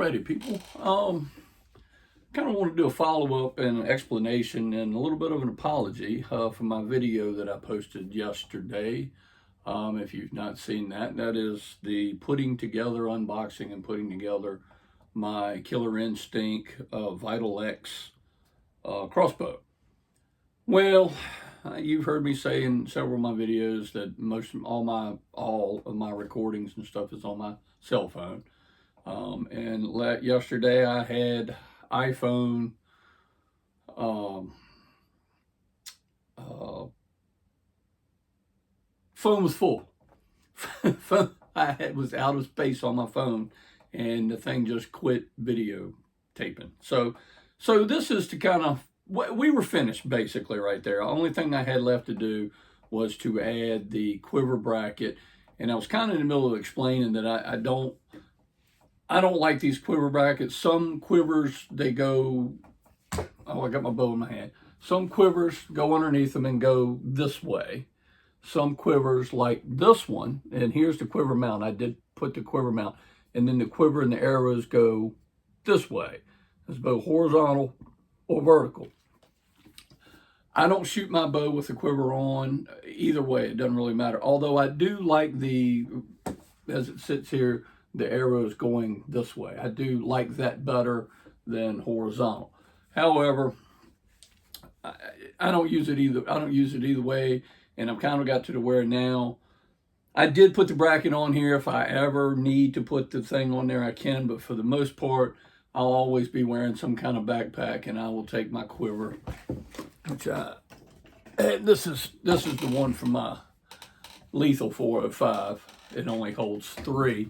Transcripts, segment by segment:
Alrighty, people. Kind of want to do a follow-up and explanation and a little bit of an apology for my video that I posted yesterday. If you've not seen that, that is the putting together, unboxing and putting together my Killer Instinct Vital X crossbow. Well, you've heard me say in several of my videos that all of my recordings and stuff is on my cell phone. Yesterday I had iPhone phone was full. Was out of space on my phone, and the thing just quit video taping. So this is to kind of, we were finished basically right there. The only thing I had left to do was to add the quiver bracket, and I was kind of in the middle of explaining that I don't like these quiver brackets. Some quivers, they go, oh, I got my bow in my hand. Some quivers go underneath them and go this way. Some quivers like this one, and here's the quiver mount. I did put the quiver mount, and then the quiver and the arrows go this way. It's both horizontal or vertical. I don't shoot my bow with the quiver on. Either way, it doesn't really matter. Although I do like as it sits here, the arrows going this way. I do like that better than horizontal. However, I don't use it either. I don't use it either way, and I've kind of got to the where now. I did put the bracket on here. If I ever need to put the thing on there, I can. But for the most part, I'll always be wearing some kind of backpack, and I will take my quiver. And this is the one from my Lethal 405. It only holds 3.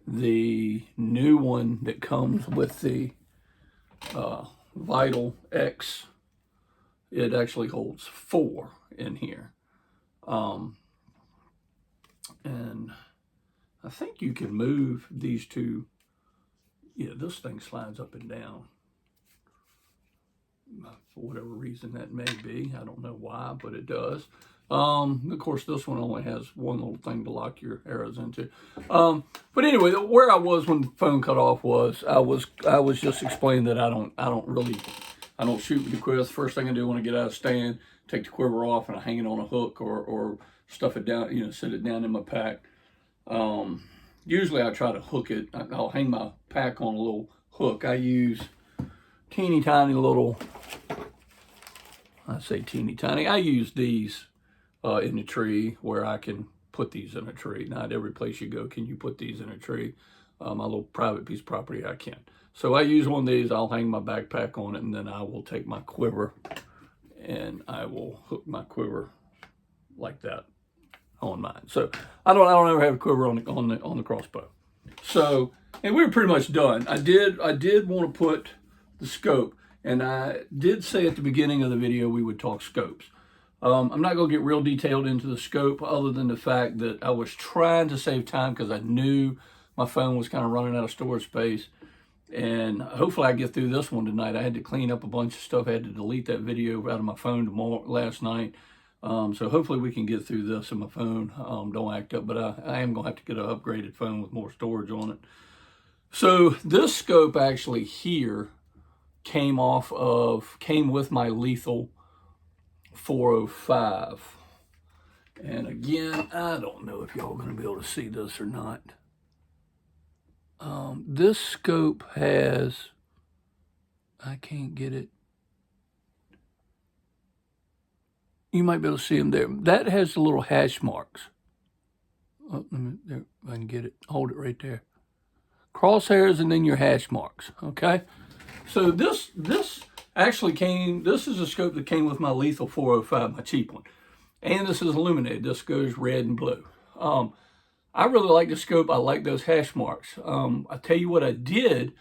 The new one that comes with the Vital X, it actually holds 4 in here. And I think you can move these two. Yeah, this thing slides up and down. For whatever reason that may be. I don't know why, but it does. Of course, this one only has one little thing to lock your arrows into. But anyway, where I was when the phone cut off was I was just explaining that I don't shoot with the quiver. The first thing I do when I get out of stand, take the quiver off and I hang it on a hook or stuff it down, set it down in my pack. Usually I try to hook it. I'll hang my pack on a little hook. I use teeny tiny little, I say teeny tiny, I use these in the tree where I can put these in a tree. Not every place you go can you put these in a tree. My little private piece of property I can. So I use one of these, I'll hang my backpack on it, and then I will take my quiver and I will hook my quiver like that on mine. So I don't ever have a quiver on the crossbow. So, and we were pretty much done. I did want to put the scope, and I did say at the beginning of the video we would talk scopes. I'm not going to get real detailed into the scope other than the fact that I was trying to save time because I knew my phone was kind of running out of storage space, and hopefully I get through this one tonight. I had to clean up a bunch of stuff. I had to delete that video out of my phone last night. So hopefully we can get through this and my phone don't act up, but I am going to have to get an upgraded phone with more storage on it. So this scope actually here came with my Lethal 405. And again, I don't know if y'all are going to be able to see this or not. This scope has, I can't get it. You might be able to see them there. That has the little hash marks. Oh, there, if I can get it. Hold it right there. Crosshairs and then your hash marks, okay? So this actually this is a scope that came with my Lethal 405, my cheap one. And this is illuminated. This goes red and blue. I really like the scope. I like those hash marks. I tell you what I did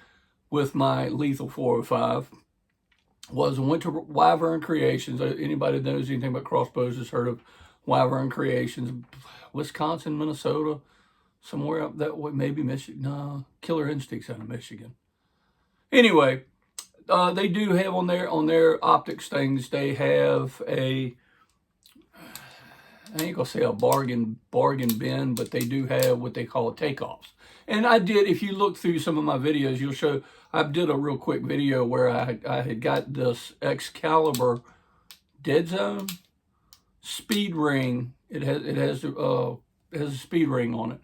with my Lethal 405 was I went to Wyvern Creations. Anybody that knows anything about crossbows has heard of Wyvern Creations. Wisconsin, Minnesota, somewhere up that way, maybe Michigan. No, Killer Instinct's out of Michigan. Anyway, they do have on their optics things, they have a, I ain't gonna say a bargain bin, but they do have what they call takeoffs. And I did, if you look through some of my videos, you'll show, I did a real quick video where I had got this Excalibur Dead Zone speed ring. It has a speed ring on it.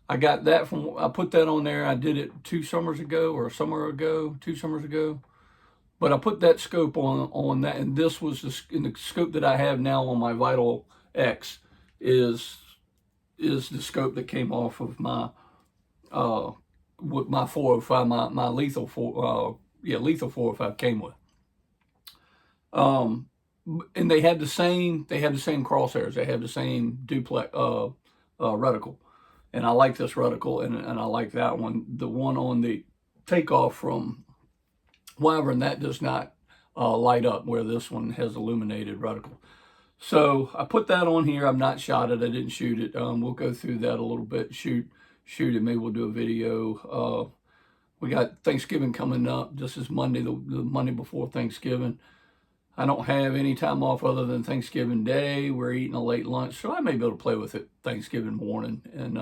I got that I put that on there. I did it 2 summers ago, or a summer ago, 2 summers ago. But I put that scope on that, and this was the scope that I have now on my Vital X is the scope that came off of my with my 405, my lethal lethal 405 came with. And they had the same crosshairs. They have the same duplex reticle, and I like this reticle, and I like that one. The one on the takeoff from Wyvern, that does not light up, where this one has illuminated reticle. So I put that on here. I've not shot it. I didn't shoot it. We'll go through that a little bit. Shoot it. Maybe we'll do a video. We got Thanksgiving coming up. This is Monday, the Monday before Thanksgiving. I don't have any time off other than Thanksgiving Day. We're eating a late lunch, so I may be able to play with it Thanksgiving morning and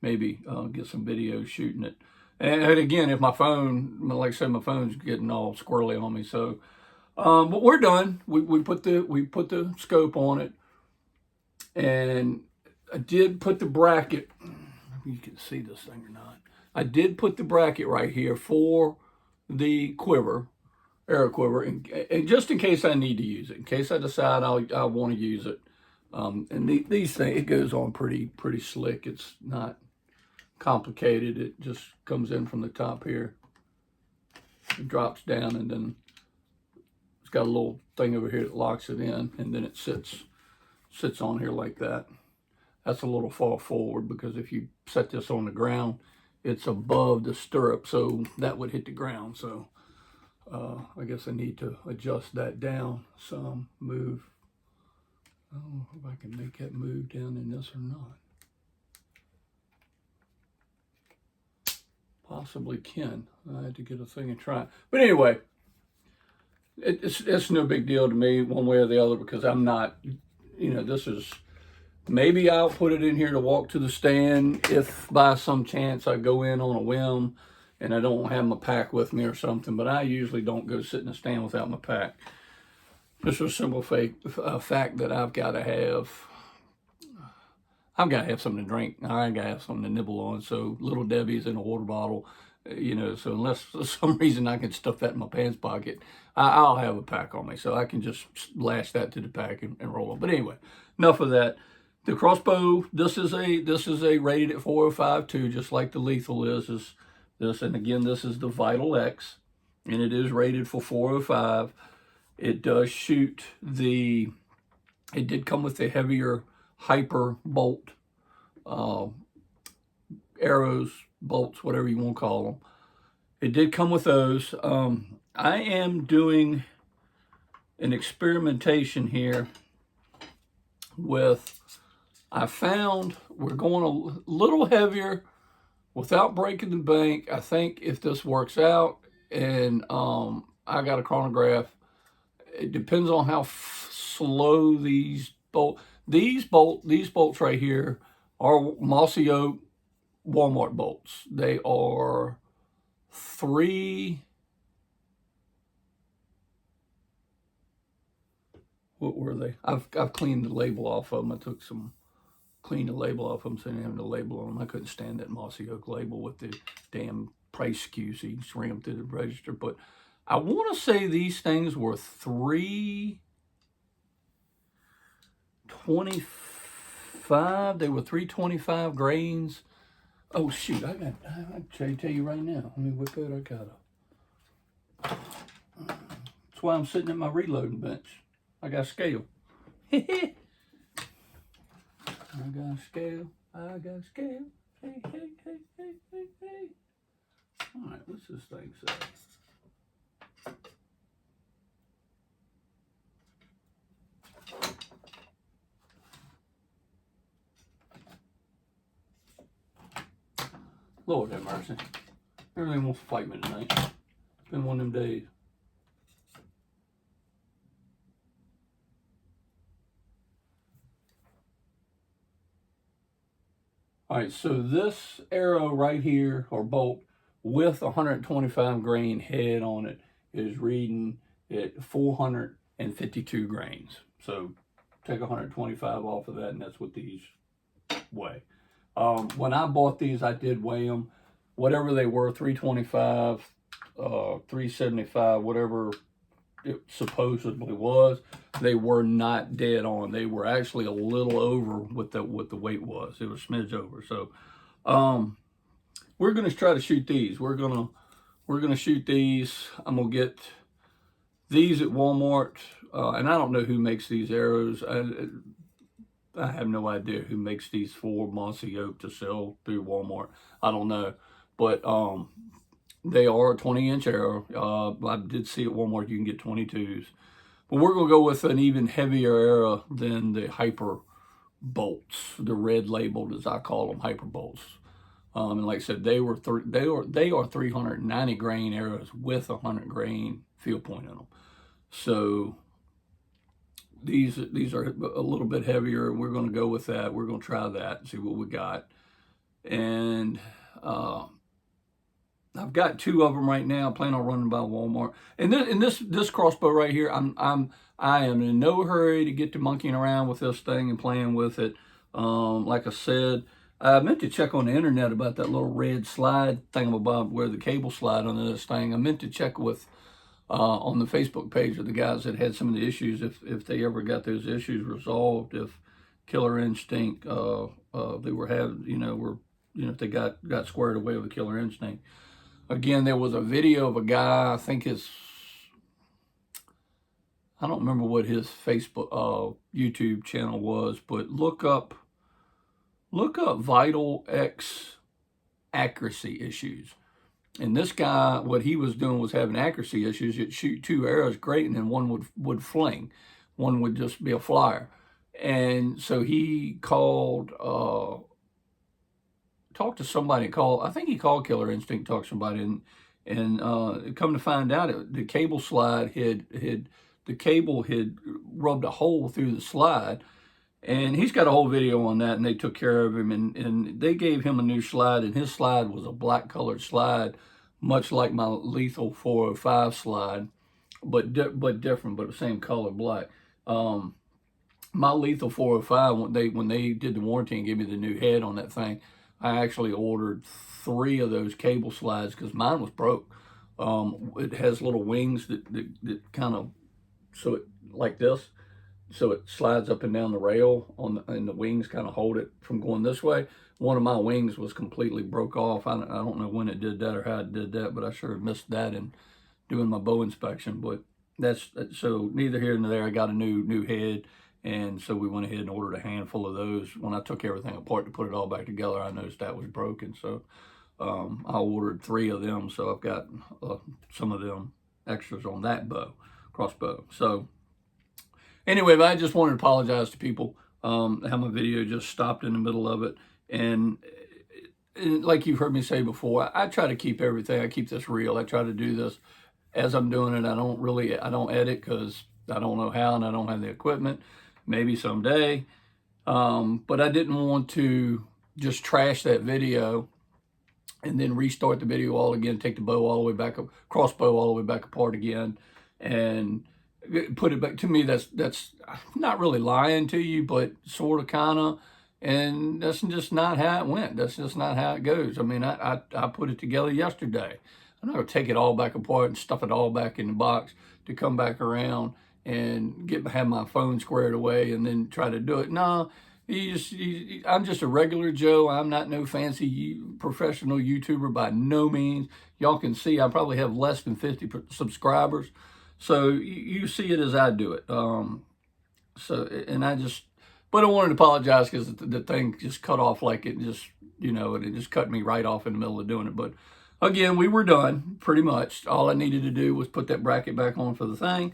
maybe get some videos shooting it. And again, if my phone, like I said, my phone's getting all squirrely on me. So, but we're done. We put the scope on it, and I did put the bracket. You can see this thing or not. I did put the bracket right here for the quiver, arrow quiver, and just in case I need to use it, in case I decide I want to use it. And these things, it goes on pretty slick. It's not complicated. It just comes in from the top here. It drops down, and then it's got a little thing over here that locks it in, and then it sits on here like that. That's a little far forward, because if you set this on the ground, it's above the stirrup, so that would hit the ground. So I guess I need to adjust that down some, move. I don't know if I can make that move down in this or not. Possibly can. I had to get a thing and try it. But anyway, it's no big deal to me one way or the other, because I'm not, this is, maybe I'll put it in here to walk to the stand if by some chance I go in on a whim and I don't have my pack with me or something, but I usually don't go sit in the stand without my pack. Just a simple fact that I've got to have something to drink. I got to have something to nibble on. So Little Debbie's in a water bottle, so unless for some reason I can stuff that in my pants pocket, I'll have a pack on me. So I can just lash that to the pack and roll it. But anyway, enough of that. The crossbow, this is a rated at 405 too, just like the lethal is this. And again, this is the Vital X, and it is rated for 405. It does shoot it did come with the heavier hyper bolt, arrows, bolts, whatever you want to call them. It did come with those. I am doing an experimentation here with, I found we're going a little heavier without breaking the bank. I think if this works out, and I got a chronograph, it depends on how slow these bolts. These bolts right here are Mossy Oak Walmart bolts. They are 3. What were they? I've cleaned the label off of them. I took some, cleaned the label off of them, so I didn't have the label on them. I couldn't stand that Mossy Oak label with the damn price skew, so you just ring them through the register. But I want to say these things were 325. They were 325 grains. Oh shoot! I tell you right now. Let me whip out. I got a. That's why I'm sitting at my reloading bench. I got a scale. I got a scale. I got a scale. Hey, hey, hey, hey, hey, hey. All right, what's this thing say? Lord have mercy. Everything wants to fight me tonight. It's been one of them days. All right, so this arrow right here, or bolt, with 125 grain head on it is reading at 452 grains. So take 125 off of that, and that's what these weigh. When I bought these, I did weigh them. Whatever they were, 325, 375, whatever it supposedly was, they were not dead on. They were actually a little over what the weight was. It was a smidge over. So we're gonna try to shoot these. We're gonna shoot these. I'm gonna get these at Walmart, and I don't know who makes these arrows. I have no idea who makes these for Mossy Oak to sell through Walmart. I don't know, but they are a 20-inch arrow. I did see at Walmart you can get 22s. But we're going to go with an even heavier arrow than the hyper bolts, the red labeled, as I call them, hyper bolts. And like I said, they are 390 grain arrows with 100 grain field point in them. So these are a little bit heavier. We're going to go with that. We're going to try that and see what we got. And I've got 2 of them right now. I plan on running by Walmart. And this crossbow right here, I am in no hurry to get to monkeying around with this thing and playing with it. Like I said, I meant to check on the internet about that little red slide thing about where the cable slide on this thing. I meant to check with on the Facebook page of the guys that had some of the issues, if they ever got those issues resolved, if Killer Instinct they were having, if they got squared away with Killer Instinct. Again, there was a video of a guy, I think I don't remember what his Facebook, YouTube channel was, but look up Vital X accuracy issues. And this guy, what he was doing was having accuracy issues. You'd shoot 2 arrows great, and then one would fling. One would just be a flyer. And so he called, talked to somebody, I think he called Killer Instinct, talked to somebody, and come to find out, the cable slide the cable had rubbed a hole through the slide. And he's got a whole video on that, and they took care of him, and they gave him a new slide, and his slide was a black colored slide, much like my Lethal 405 slide, but different, but the same color, black. My Lethal 405, when they did the warranty and gave me the new head on that thing, I actually ordered 3 of those cable slides because mine was broke. It has little wings that kind of, so it like this. So it slides up and down the rail and the wings kind of hold it from going this way. One of my wings was completely broke off. I don't know when it did that or how it did that, but I sure missed that in doing my bow inspection. But that's so neither here nor there. I got a new head, and so we went ahead and ordered a handful of those. When I took everything apart to put it all back together, I noticed that was broken. So I ordered 3 of them. So I've got some of them extras on that crossbow. So anyway, but I just wanted to apologize to people how my video just stopped in the middle of it. And like you've heard me say before, I try to keep everything. I keep this real. I try to do this as I'm doing it. I don't edit because I don't know how and I don't have the equipment. Maybe someday. But I didn't want to just trash that video and then restart the video all again, take the bow all the way back up, crossbow all the way back apart again, and put it back. To me, that's not really lying to you, but sort of, kind of, and that's just not how it went. That's just not how it goes. I mean, I put it together yesterday. I'm not going to take it all back apart and stuff it all back in the box to come back around and have my phone squared away and then try to do it. No, I'm just a regular Joe. I'm not no fancy professional YouTuber by no means. Y'all can see I probably have less than 50 subscribers. So you see it as I do it. But I wanted to apologize because the thing just cut off like it just, it just cut me right off in the middle of doing it. But again, we were done pretty much. All I needed to do was put that bracket back on for the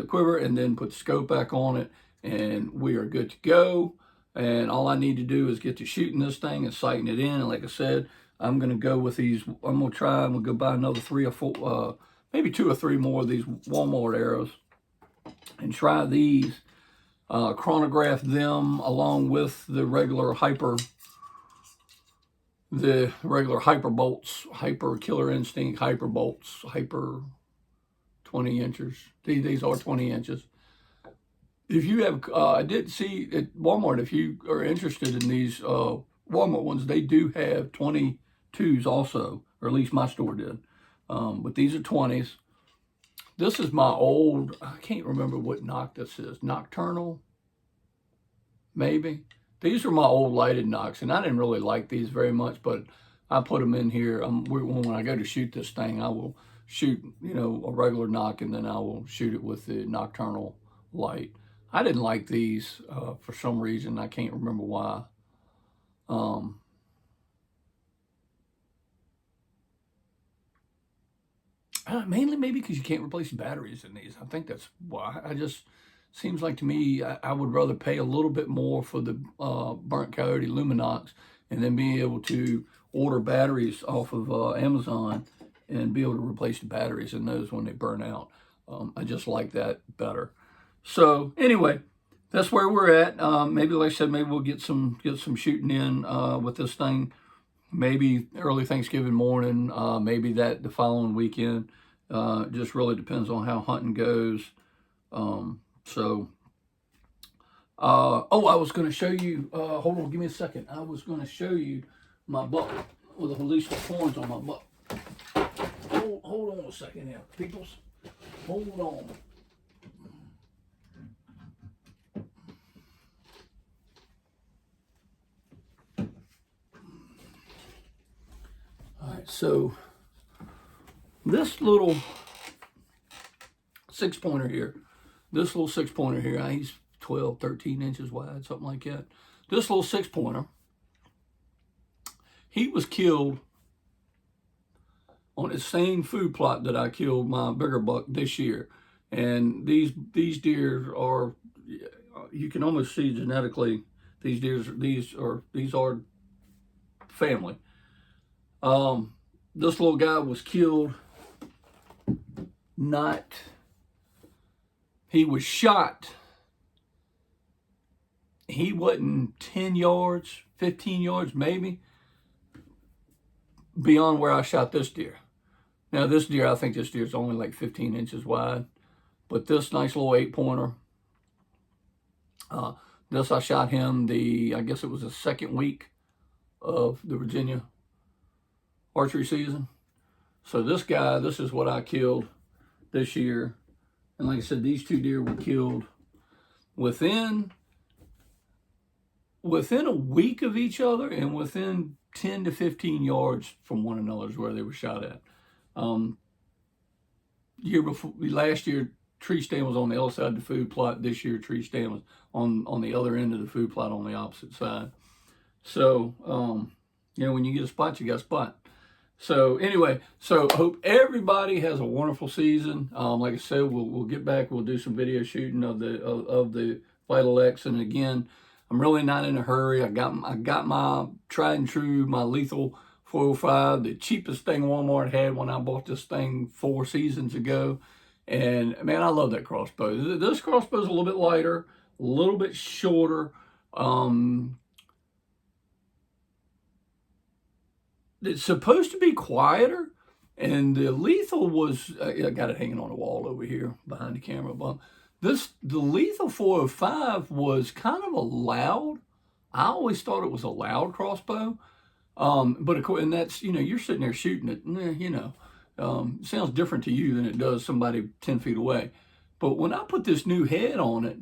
quiver, and then put the scope back on it, and we are good to go. And all I need to do is get to shooting this thing and sighting it in. And like I said, I'm going to go with these. I'm going to go buy another 3 or 4, maybe 2 or 3 more of these Walmart arrows and try these, chronograph them along with the regular hyper the regular hyper bolts, hyper killer instinct, hyper bolts, hyper 20 inches. These are 20 inches. If you have, I did see at Walmart, if you are interested in these Walmart ones, they do have 22s also, or at least my store did. But these are 20s. This is my old, I can't remember what knock this is, nocturnal, maybe. These are my old lighted knocks, and I didn't really like these very much, but I put them in here. When I go to shoot this thing, I will shoot, you know, a regular knock, and then I will shoot it with the nocturnal light. I didn't like these for some reason. I can't remember why. Mainly maybe because you can't replace batteries in these. I think that's why. Seems like to me, I would rather pay a little bit more for the Burnt Coyote Luminox and then be able to order batteries off of Amazon and be able to replace the batteries in those when they burn out. I just like that better. So anyway, that's where we're at. Maybe, like I said, maybe we'll get some shooting in with this thing. Maybe early Thanksgiving morning. Maybe that the following weekend. Just really depends on how hunting goes. Oh, I was going to show you. Hold on, give me a second. I was going to show you my buck with at least the horns on my buck. Hold on a second here, peoples. Hold on. All right, so this little 6-pointer here, he's 12, 13 inches wide, something like that. This little 6-pointer, he was killed on the same food plot that I killed my bigger buck this year. And these deer are, you can almost see genetically, these are family. This little guy was killed, he was shot. He wasn't 10 yards, 15 yards maybe, beyond where I shot this deer. Now this deer, I think this deer is only like 15 inches wide, but this nice little 8-pointer, this I shot him I guess it was the second week of the Virginia archery season. So this guy, this is what I killed this year. And like I said, these two deer were killed within a week of each other and within 10 to 15 yards from one another is where they were shot at. Last year, tree stand was on the other side of the food plot. This year, tree stand was on the other end of the food plot on the opposite side. So, you know, when you get a spot, you got a spot. So anyway, so hope everybody has a wonderful season. Like I said, we'll get back. We'll do some video shooting of the Vital X. And again, I'm really not in a hurry. I got my tried and true, my lethal 405, the cheapest thing Walmart had when I bought this thing 4 seasons ago. And man, I love that crossbow. This crossbow is a little bit lighter, a little bit shorter. It's supposed to be quieter, and the lethal was, I got it hanging on the wall over here behind the camera. But the lethal 405 was kind of a loud, I always thought it was a loud crossbow. But of course, and that's, you know, you're sitting there shooting it, you know, sounds different to you than it does somebody 10 feet away. But when I put this new head on it,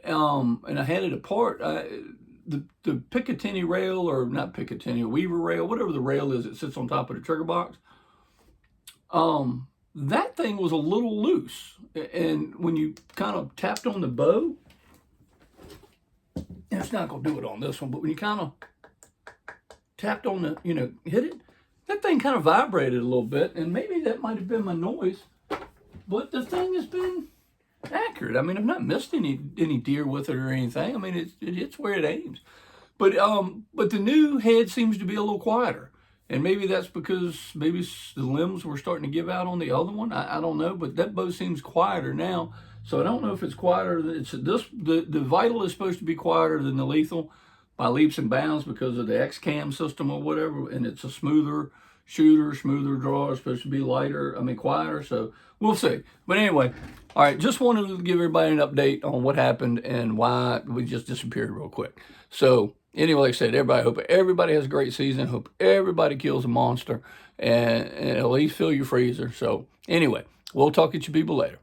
and I had it apart, the Picatinny rail, or not Picatinny, Weaver rail, whatever the rail is that sits on top of the trigger box, that thing was a little loose. And when you kind of tapped on the bow, and it's not going to do it on this one, but when you kind of tapped on the, you know, hit it, that thing kind of vibrated a little bit, and maybe that might have been my noise, but the thing has been accurate. I mean, I've not missed any deer with it or anything. I mean, it's where it aims. But the new head seems to be a little quieter, and maybe that's because maybe the limbs were starting to give out on the other one. I don't know, but that bow seems quieter now. So I don't know if it's quieter. The Vital is supposed to be quieter than the lethal, by leaps and bounds because of the X-Cam system or whatever, and it's a smoother shooter, smoother draw. It's supposed to be quieter, so we'll see. But anyway, all right, just wanted to give everybody an update on what happened and why we just disappeared real quick. So anyway, like I said, hope everybody has a great season. Hope everybody kills a monster and at least fill your freezer. So anyway, we'll talk to you people later.